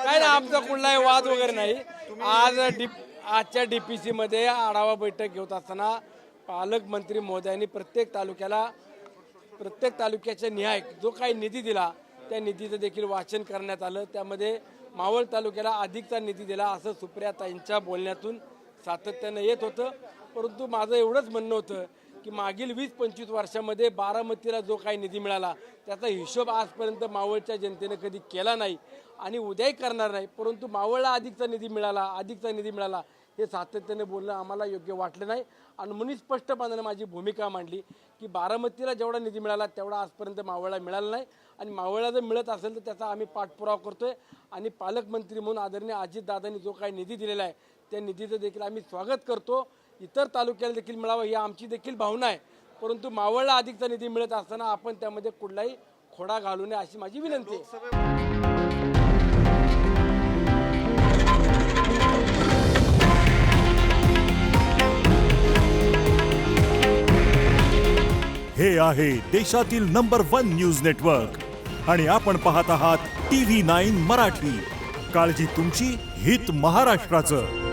काय ना आमचा कुठलाही वाद वगैरे नाही. आजच्या डीपीसी मध्ये आढावा बैठक घेत असताना पालकमंत्री महोदयांनी प्रत्येक तालुक्याच्या निहाय जो काही निधी दिला त्या निधीचं देखील वाचन करण्यात आलं. त्यामध्ये मावळ तालुक्याला अधिकचा निधी दिला असं सुप्रियाताईंच्या बोलण्यातून सातत्यानं येत होतं. परंतु माझं एवढंच म्हणणं होतं की मागील 20-25 वर्षामध्ये बारामतीला जो काही निधी मिळाला त्याचा हिशोब आजपर्यंत मावळच्या जनतेने कधी केला नाही आणि उद्याही करणार नाही. परंतु मावळला अधिकचा निधी मिळाला हे सातत्याने बोलणं आम्हाला योग्य वाटलं नाही आणि म्हणून स्पष्टपणाने माझी भूमिका मांडली की बारामतीला जेवढा निधी मिळाला तेवढा आजपर्यंत मावळला मिळाला नाही आणि मावळला जर मिळत असेल तर त्याचा आम्ही पाठपुरावा करतोय आणि पालकमंत्री म्हणून आदरणीय अजितदादांनी जो काही निधी दिलेला आहे त्या निधीचं देखील आम्ही स्वागत करतो. इतर तालुक्याला देखील मिळावं ही आमची देखील भावना आहे. परंतु मावळला अधिकचा निधी मिळत असताना आपण त्यामध्ये कुठलाही खोडा घालू नये अशी माझी विनंती आहे. हे आहे देशातील नंबर 1 न्यूज नेटवर्क आणि आपण पाहत आहात TV9 मराठी. काळजी तुमची, हित महाराष्ट्राचं.